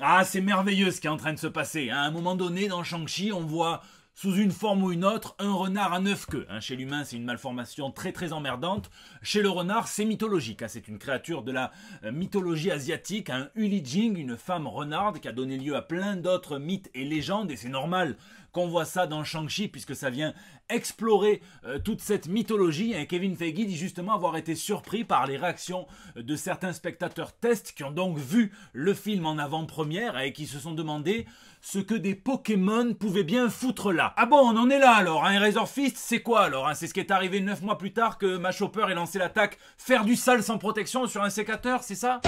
Ah, c'est merveilleux ce qui est en train de se passer. À un moment donné, dans Shang-Chi, on voit, sous une forme ou une autre, un renard à 9 queues. Chez l'humain, c'est une malformation très emmerdante. Chez le renard, c'est mythologique. C'est une créature de la mythologie asiatique, un Uli Jing, une femme renarde qui a donné lieu à plein d'autres mythes et légendes. Et c'est normal qu'on voit ça dans Shang-Chi puisque ça vient explorer toute cette mythologie. Et Kevin Feige dit justement avoir été surpris par les réactions de certains spectateurs tests qui ont donc vu le film en avant-première et qui se sont demandé ce que des Pokémon pouvaient bien foutre là. Ah bon, on en est là alors, Razor Fist, c'est quoi alors C'est ce qui est arrivé 9 mois plus tard que Matt Chopper ait lancé l'attaque faire du sale sans protection sur un sécateur, c'est ça?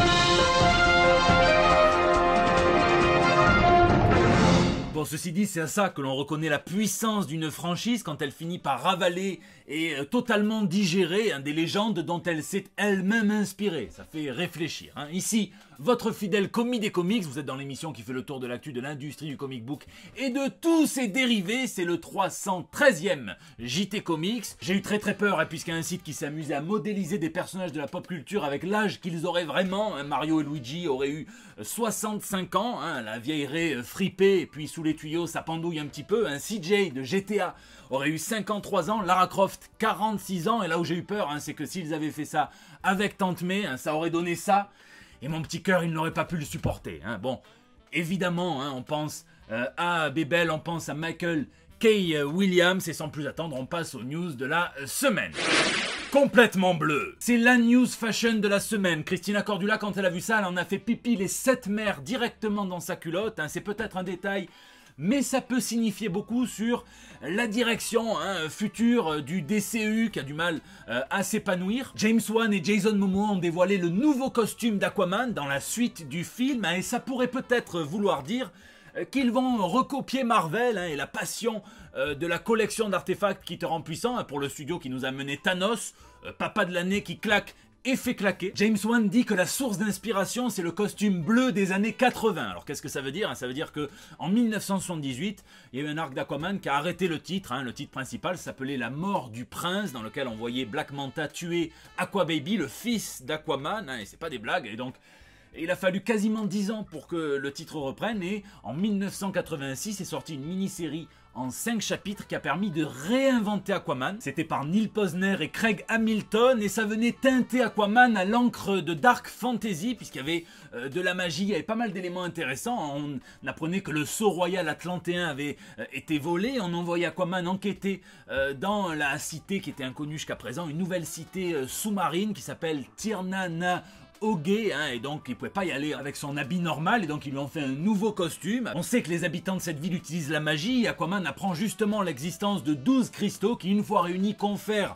Bon, ceci dit, c'est à ça que l'on reconnaît la puissance d'une franchise quand elle finit par ravaler et totalement digérer des légendes dont elle s'est elle-même inspirée. Ça fait réfléchir. Ici, votre fidèle commis des comics, vous êtes dans l'émission qui fait le tour de l'actu de l'industrie du comic book et de tous ses dérivés, c'est le 313e JT Comics. J'ai eu très peur puisqu'il y a un site qui s'est amusé à modéliser des personnages de la pop culture avec l'âge qu'ils auraient vraiment. Mario et Luigi auraient eu 65 ans, la vieillerie fripée et puis sous les tuyaux ça pendouille un petit peu. CJ de GTA aurait eu 53 ans, Lara Croft 46 ans, et là où j'ai eu peur, c'est que s'ils avaient fait ça avec Tante May, ça aurait donné ça, et mon petit cœur il n'aurait pas pu le supporter. Bon, évidemment, on pense à Bebel, on pense à Michael K. Williams, et sans plus attendre, on passe aux news de la semaine. Complètement bleu. C'est la news fashion de la semaine. Christina Cordula, quand elle a vu ça, elle en a fait pipi les 7 mers directement dans sa culotte. C'est peut-être un détail, mais ça peut signifier beaucoup sur la direction future du DCU qui a du mal à s'épanouir. James Wan et Jason Momoa ont dévoilé le nouveau costume d'Aquaman dans la suite du film, et ça pourrait peut-être vouloir dire qu'ils vont recopier Marvel et la passion de la collection d'artefacts qui te rend puissant pour le studio qui nous a mené Thanos, papa de l'année qui claque et fait claquer. James Wan dit que la source d'inspiration c'est le costume bleu des années 80. Alors qu'est-ce que ça veut dire? Ça veut dire que en 1978, il y a eu un arc d'Aquaman qui a arrêté le titre. Le titre principal s'appelait La mort du prince, dans lequel on voyait Black Manta tuer Aquababy, le fils d'Aquaman, et c'est pas des blagues, et donc il a fallu quasiment 10 ans pour que le titre reprenne, et en 1986 est sortie une mini-série en 5 chapitres qui a permis de réinventer Aquaman. C'était par Neil Posner et Craig Hamilton, et ça venait teinter Aquaman à l'encre de Dark Fantasy, puisqu'il y avait de la magie, il y avait pas mal d'éléments intéressants. On apprenait que le sceau royal atlantéen avait été volé, on envoyait Aquaman enquêter dans la cité qui était inconnue jusqu'à présent, une nouvelle cité sous-marine qui s'appelle Tirnana Ogé, et donc il pouvait pas y aller avec son habit normal, et donc ils lui ont fait un nouveau costume. On sait que les habitants de cette ville utilisent la magie, et Aquaman apprend justement l'existence de 12 cristaux qui, une fois réunis, confèrent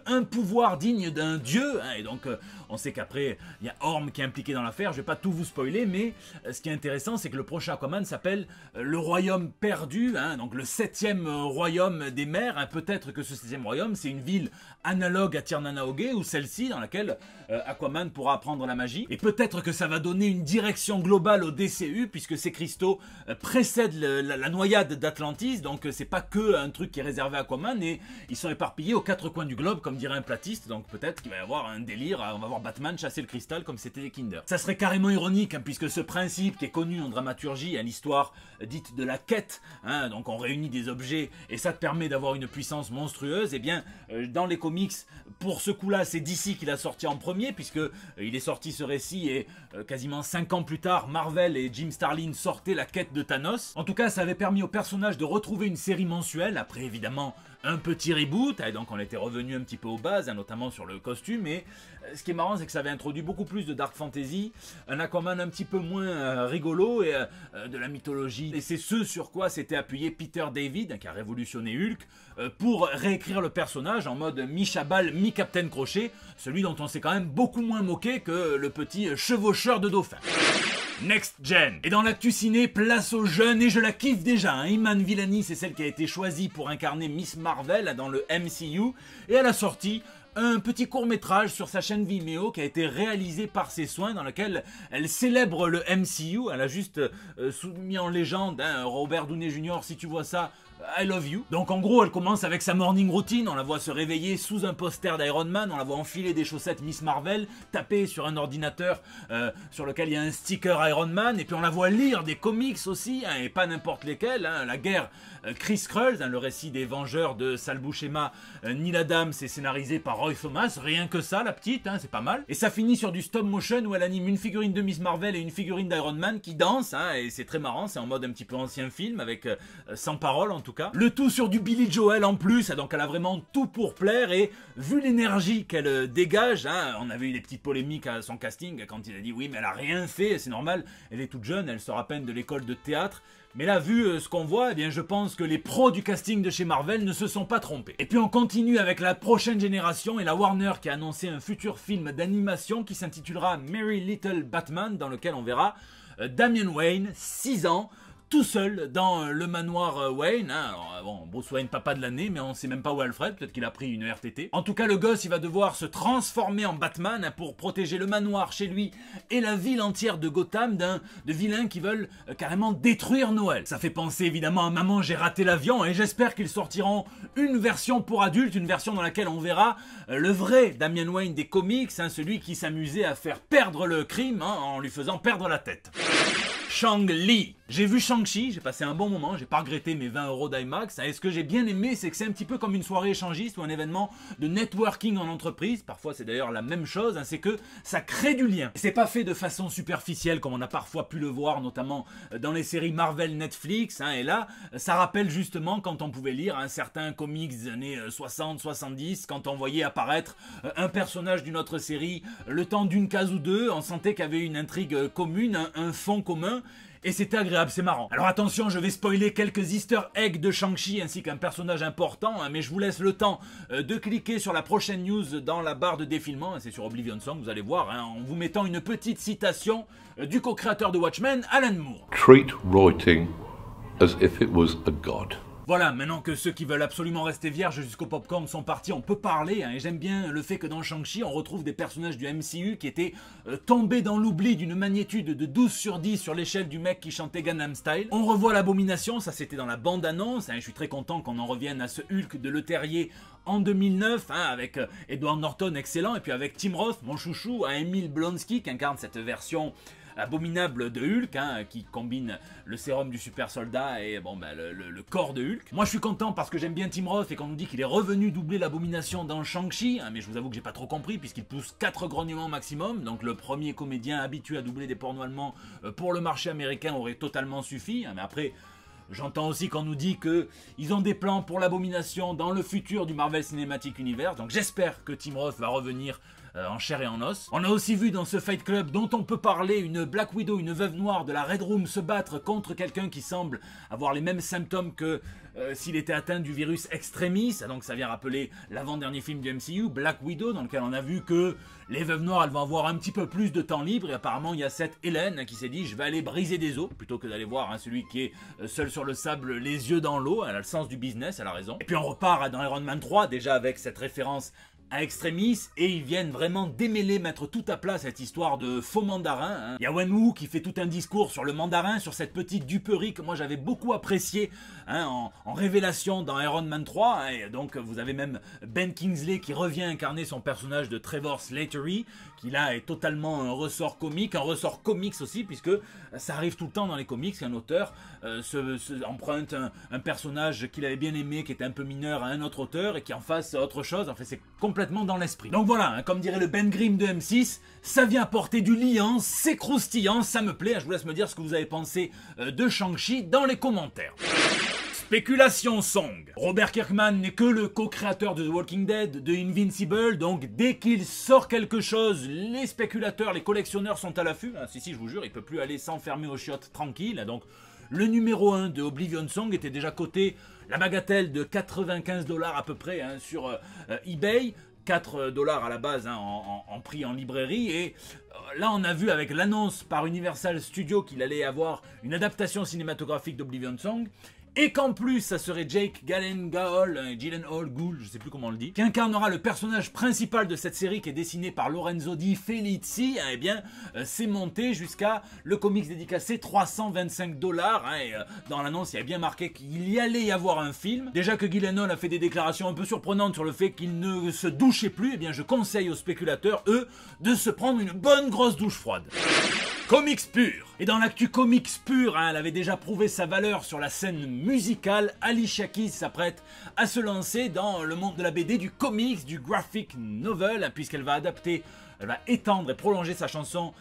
un pouvoir digne d'un dieu, et donc on sait qu'après il y a Orm qui est impliqué dans l'affaire. Je vais pas tout vous spoiler, mais ce qui est intéressant c'est que le prochain Aquaman s'appelle le royaume perdu, donc le 7e royaume des mers. Peut-être que ce 7e royaume c'est une ville analogue à Tirnana Ogé, ou celle-ci dans laquelle Aquaman pourra apprendre la magie, et peut-être que ça va donner une direction globale au DCU puisque ces cristaux précèdent la noyade d'Atlantis, donc c'est pas que un truc qui est réservé à Aquaman, et ils sont éparpillés aux 4 coins du globe comme dirait un platiste, donc peut-être qu'il va y avoir un délire, on va voir Batman chasser le cristal comme c'était les Kinder. Ça serait carrément ironique puisque ce principe qui est connu en dramaturgie, l'histoire dite de la quête, donc on réunit des objets et ça te permet d'avoir une puissance monstrueuse, et bien dans les comics pour ce coup là c'est DC qui l'a sorti en premier, puisque il est sorti ce récit et quasiment 5 ans plus tard Marvel et Jim Starlin sortaient la quête de Thanos. En tout cas ça avait permis au personnage de retrouver une série mensuelle après évidemment un petit reboot, et donc on était revenu un petit peu aux bases, notamment sur le costume, et ce qui est marrant c'est que ça avait introduit beaucoup plus de dark fantasy, un Aquaman un petit peu moins rigolo, et de la mythologie, et c'est ce sur quoi s'était appuyé Peter David qui a révolutionné Hulk pour réécrire le personnage en mode mi-Chabal, mi-Captain Crochet, celui dont on s'est quand même beaucoup moins moqué que le petit chevaucheur de dauphin. Next Gen. Et dans l'actu ciné, place aux jeunes, et je la kiffe déjà. Iman Vellani, c'est celle qui a été choisie pour incarner Miss Marvel dans le MCU, et elle a sorti un petit court-métrage sur sa chaîne Vimeo qui a été réalisé par ses soins, dans lequel elle célèbre le MCU. Elle a juste mis en légende Robert Downey Jr. Si tu vois ça, I love you. Donc en gros, elle commence avec sa morning routine, on la voit se réveiller sous un poster d'Iron Man, on la voit enfiler des chaussettes Miss Marvel, taper sur un ordinateur sur lequel il y a un sticker Iron Man, et puis on la voit lire des comics aussi, hein, et pas n'importe lesquels, hein, la guerre Chris Krulls, hein, le récit des Vengeurs de Sal Buscema, Neil Adams, c'est scénarisé par Roy Thomas, rien que ça la petite, hein, c'est pas mal. Et ça finit sur du stop motion où elle anime une figurine de Miss Marvel et une figurine d'Iron Man qui dansent, hein, et c'est très marrant, c'est en mode un petit peu ancien film, avec sans parole en tout cas. Le tout sur du Billy Joel en plus, donc elle a vraiment tout pour plaire, et vu l'énergie qu'elle dégage, hein, on avait eu des petites polémiques à son casting quand il a dit oui mais elle a rien fait, c'est normal, elle est toute jeune, elle sort à peine de l'école de théâtre. Mais là, vu ce qu'on voit, eh bien, je pense que les pros du casting de chez Marvel ne se sont pas trompés. Et puis on continue avec la prochaine génération et la Warner qui a annoncé un futur film d'animation qui s'intitulera Merry Little Batman, dans lequel on verra Damian Wayne, 6 ans, tout seul dans le manoir Wayne. Hein. Alors, bon, Bruce Wayne, papa de l'année, mais on sait même pas où est Alfred, peut-être qu'il a pris une RTT. En tout cas, le gosse, il va devoir se transformer en Batman, hein, pour protéger le manoir chez lui et la ville entière de Gotham de vilains qui veulent carrément détruire Noël. Ça fait penser évidemment à Maman, j'ai raté l'avion, et j'espère qu'ils sortiront une version pour adultes, une version dans laquelle on verra le vrai Damian Wayne des comics, hein, celui qui s'amusait à faire perdre le crime, hein, en lui faisant perdre la tête. Shang-Li. J'ai vu Shang-Chi, j'ai passé un bon moment, j'ai pas regretté mes 20 € d'IMAX. Et ce que j'ai bien aimé, c'est que c'est un petit peu comme une soirée échangiste ou un événement de networking en entreprise. Parfois, c'est d'ailleurs la même chose, hein, c'est que ça crée du lien. C'est pas fait de façon superficielle comme on a parfois pu le voir, notamment dans les séries Marvel Netflix. Hein, et là, ça rappelle justement quand on pouvait lire un certain comics des années 60-70, quand on voyait apparaître un personnage d'une autre série le temps d'une case ou deux, on sentait qu'il y avait une intrigue commune, un fond commun. Et c'était agréable, c'est marrant. Alors attention, je vais spoiler quelques easter eggs de Shang-Chi ainsi qu'un personnage important, hein, mais je vous laisse le temps de cliquer sur la prochaine news dans la barre de défilement, c'est sur Oblivion Song, vous allez voir, hein, en vous mettant une petite citation du co-créateur de Watchmen, Alan Moore. Treat writing as if it was a god. Voilà, maintenant que ceux qui veulent absolument rester vierges jusqu'au popcorn sont partis, on peut parler, hein, et j'aime bien le fait que dans Shang-Chi, on retrouve des personnages du MCU qui étaient tombés dans l'oubli d'une magnitude de 12 sur 10 sur l'échelle du mec qui chantait Gangnam Style. On revoit l'Abomination, ça c'était dans la bande-annonce, hein, je suis très content qu'on en revienne à ce Hulk de Le Terrier en 2009, hein, avec Edward Norton excellent, et puis avec Tim Roth, mon chouchou, à Emile Blonsky qui incarne cette version abominable de Hulk, hein, qui combine le sérum du super soldat et bon, bah, le corps de Hulk. Moi je suis content parce que j'aime bien Tim Roth et qu'on nous dit qu'il est revenu doubler l'Abomination dans Shang-Chi, hein, mais je vous avoue que j'ai pas trop compris puisqu'il pousse 4 grognements maximum, donc le premier comédien habitué à doubler des pornos allemands pour le marché américain aurait totalement suffi, hein, mais après j'entends aussi qu'on nous dit qu'ils ont des plans pour l'Abomination dans le futur du Marvel Cinematic Universe, donc j'espère que Tim Roth va revenir en chair et en os. On a aussi vu dans ce Fight Club dont on peut parler une Black Widow, une veuve noire de la Red Room se battre contre quelqu'un qui semble avoir les mêmes symptômes que s'il était atteint du virus Extremis, donc ça vient rappeler l'avant-dernier film du MCU, Black Widow, dans lequel on a vu que les veuves noires elles vont avoir un petit peu plus de temps libre, et apparemment il y a cette Hélène qui s'est dit je vais aller briser des os, plutôt que d'aller voir, hein, celui qui est seul sur le sable, les yeux dans l'eau. Elle a le sens du business, elle a raison. Et puis on repart dans Iron Man 3, déjà avec cette référence à Extremis, et ils viennent vraiment démêler, mettre tout à plat cette histoire de faux mandarin. Hein. Il y a Wenwu qui fait tout un discours sur le mandarin, sur cette petite duperie que moi j'avais beaucoup appréciée, hein, en révélation dans Iron Man 3, hein, et donc vous avez même Ben Kingsley qui revient incarner son personnage de Trevor Slattery, qui là est totalement un ressort comique, un ressort comics aussi, puisque ça arrive tout le temps dans les comics qu'un auteur emprunte un personnage qu'il avait bien aimé, qui était un peu mineur, à un autre auteur, et qui en fasse autre chose. En fait, c'est complètement dans l'esprit. Donc voilà, hein, comme dirait le Ben Grimm de M6, ça vient apporter du liant, c'est croustillant, ça me plaît. Je vous laisse me dire ce que vous avez pensé de Shang-Chi dans les commentaires. Spéculation Song. Robert Kirkman n'est que le co-créateur de The Walking Dead, de Invincible, donc dès qu'il sort quelque chose, les spéculateurs, les collectionneurs sont à l'affût. Ah, si, je vous jure, il ne peut plus aller s'enfermer aux chiottes tranquille. Donc le numéro 1 de Oblivion Song était déjà coté la bagatelle de 95 $ à peu près, hein, sur eBay. 4 $ à la base, hein, en prix en librairie, et Là, on a vu avec l'annonce par Universal Studios qu'il allait avoir une adaptation cinématographique d'Oblivion Song. Et qu'en plus, ça serait Jake Gyllenhaal, je sais plus comment on le dit, qui incarnera le personnage principal de cette série qui est dessiné par Lorenzo Di Felici, eh bien, c'est monté jusqu'à le comics dédicacé $325. Et dans l'annonce, il y a bien marqué qu'il y allait y avoir un film. Déjà que Gyllenhaal a fait des déclarations un peu surprenantes sur le fait qu'il ne se douchait plus, eh bien, je conseille aux spéculateurs, eux, de se prendre une bonne grosse douche froide. Comics pur. Et dans l'actu comics pur, elle avait déjà prouvé sa valeur sur la scène musicale. Alicia Keys s'apprête à se lancer dans le monde de la BD, du comics, du graphic novel, puisqu'elle va adapter, elle va étendre et prolonger sa chanson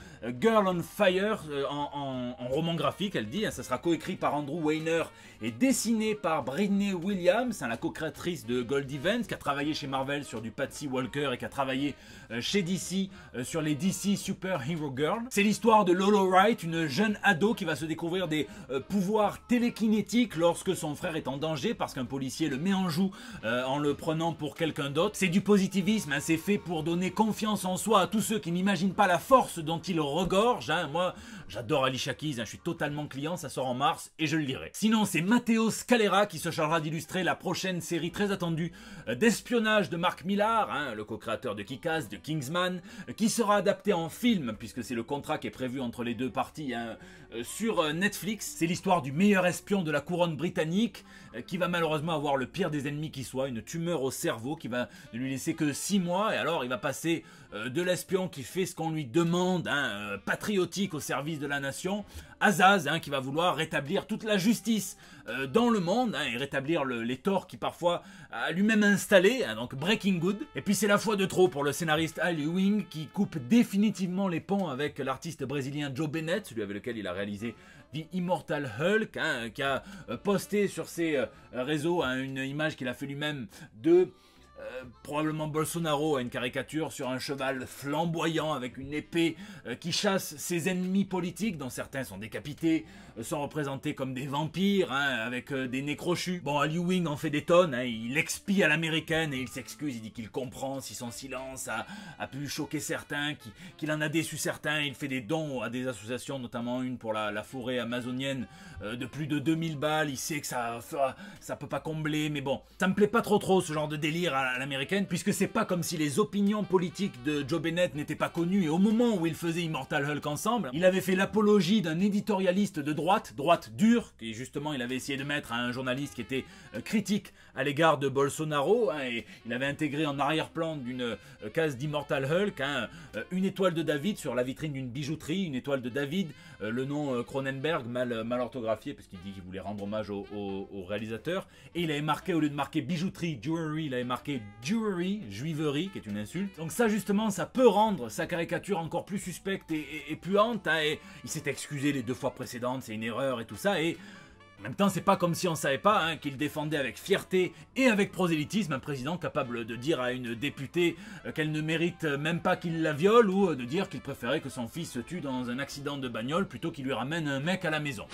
Girl on Fire en roman graphique, elle dit. Ça sera coécrit par Andrew Weiner et dessiné par Britney Williams, la co-créatrice de Gold Events, qui a travaillé chez Marvel sur du Patsy Walker et qui a travaillé chez DC sur les DC Super Hero Girl. C'est l'histoire de Lolo Wright, une jeune ado qui va se découvrir des pouvoirs télékinétiques lorsque son frère est en danger parce qu'un policier le met en joue en le prenant pour quelqu'un d'autre. C'est du positivisme, c'est fait pour donner confiance en soi à tous ceux qui n'imaginent pas la force dont il regorge. Moi, j'adore Alicia Keys, je suis totalement client, ça sort en mars et je le lirai. Sinon, c'est Matteo Scalera qui se chargera d'illustrer la prochaine série très attendue d'espionnage de Mark Millar, le co-créateur de Kick-Ass, de Kingsman, qui sera adapté en film, puisque c'est le contrat qui est prévu entre les deux parties sur Netflix. C'est l'histoire du meilleur espion de la couronne britannique, qui va malheureusement avoir le pire des ennemis qui soit, une tumeur au cerveau qui va ne lui laisser que 6 mois, et alors il va passer de l'espion qui fait ce qu'on lui demande, patriotique au service de la nation, à Zaz, qui va vouloir rétablir toute la justice dans le monde, et rétablir les torts qui parfois a lui-même installés, donc Breaking Good. Et puis c'est la fois de trop pour le scénariste Al Ewing, qui coupe définitivement les ponts avec l'artiste brésilien Joe Bennett, celui avec lequel il a réalisé The Immortal Hulk, qui a posté sur ses réseaux une image qu'il a fait lui-même de probablement Bolsonaro, une caricature sur un cheval flamboyant avec une épée qui chasse ses ennemis politiques, dont certains sont décapités, sont représentés comme des vampires, avec des nez crochus. Bon, Al Ewing en fait des tonnes, il expie à l'américaine et il s'excuse, il dit qu'il comprend si son silence a pu choquer certains, qu'il en a déçu certains. Il fait des dons à des associations, notamment une pour la forêt amazonienne de plus de 2000 balles. Il sait que ça peut pas combler, mais bon, ça me plaît pas trop ce genre de délire à l'américaine, puisque c'est pas comme si les opinions politiques de Joe Bennett n'étaient pas connues, et au moment où ils faisaient Immortal Hulk ensemble, il avait fait l'apologie d'un éditorialiste de droite dure, qui justement il avait essayé de mettre à un journaliste qui était critique à l'égard de Bolsonaro, et il avait intégré en arrière-plan d'une case d'Immortal Hulk une étoile de David sur la vitrine d'une bijouterie, une étoile de David, le nom Cronenberg mal orthographié, parce qu'il dit qu'il voulait rendre hommage au réalisateur, et il avait marqué, au lieu de marquer bijouterie, jewelry, il avait marqué Jewelry, juiverie, qui est une insulte. Donc ça justement, ça peut rendre sa caricature encore plus suspecte et puante, et il s'est excusé les 2 fois précédentes, c'est une erreur et tout ça, et en même temps, c'est pas comme si on savait pas qu'il défendait avec fierté et avec prosélytisme un président capable de dire à une députée qu'elle ne mérite même pas qu'il la viole, ou de dire qu'il préférait que son fils se tue dans un accident de bagnole plutôt qu'il lui ramène un mec à la maison.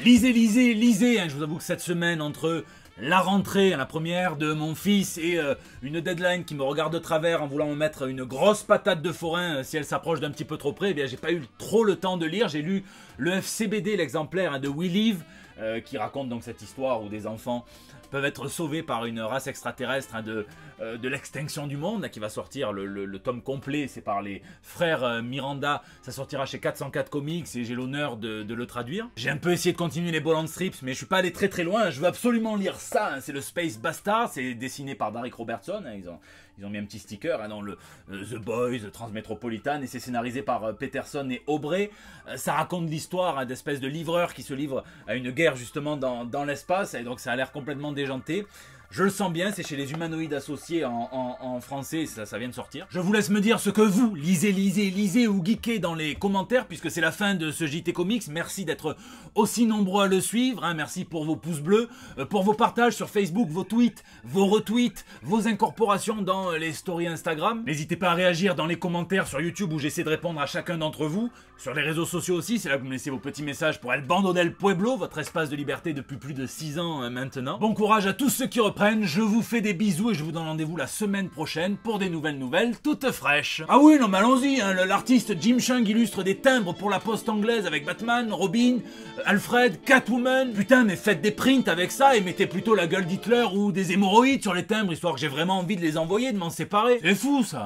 Lisez, je vous avoue que cette semaine, entre la rentrée, la première de mon fils, et une deadline qui me regarde de travers en voulant me mettre une grosse patate de forain si elle s'approche d'un petit peu trop près, eh bien j'ai pas eu trop le temps de lire. J'ai lu le FCBD, l'exemplaire de We Live, qui raconte donc cette histoire où des enfants peuvent être sauvés par une race extraterrestre de l'extinction du monde, qui va sortir le tome complet. C'est par les frères Miranda, ça sortira chez 404 Comics et j'ai l'honneur de le traduire. J'ai un peu essayé de continuer les Bolland Strips, mais je suis pas allé très loin. Je veux absolument lire ça, c'est le Space Bastard, c'est dessiné par Derek Robertson, ils ont mis un petit sticker dans le The Boys, Transmétropolitan, et c'est scénarisé par Peterson et Aubrey. Ça raconte l'histoire d'espèces de livreurs qui se livrent à une guerre justement dans l'espace, et donc ça a l'air complètement déjanté. Je le sens bien, c'est chez les humanoïdes associés en français, ça vient de sortir. Je vous laisse me dire ce que vous lisez ou geekez dans les commentaires, puisque c'est la fin de ce JT Comics. Merci d'être aussi nombreux à le suivre, merci pour vos pouces bleus, pour vos partages sur Facebook, vos tweets, vos retweets, vos incorporations dans les stories Instagram. N'hésitez pas à réagir dans les commentaires sur YouTube où j'essaie de répondre à chacun d'entre vous. Sur les réseaux sociaux aussi, c'est là que vous me laissez vos petits messages pour El Bando del Pueblo, votre espace de liberté depuis plus de 6 ans maintenant. Bon courage à tous ceux qui reprennent reprennent. Je vous fais des bisous et je vous donne rendez-vous la semaine prochaine pour des nouvelles toutes fraîches. Ah oui, non mais allons-y, hein, l'artiste Jim Chung illustre des timbres pour la poste anglaise avec Batman, Robin, Alfred, Catwoman. Putain, mais faites des prints avec ça et mettez plutôt la gueule d'Hitler ou des hémorroïdes sur les timbres, histoire que j'ai vraiment envie de les envoyer, de m'en séparer. C'est fou ça.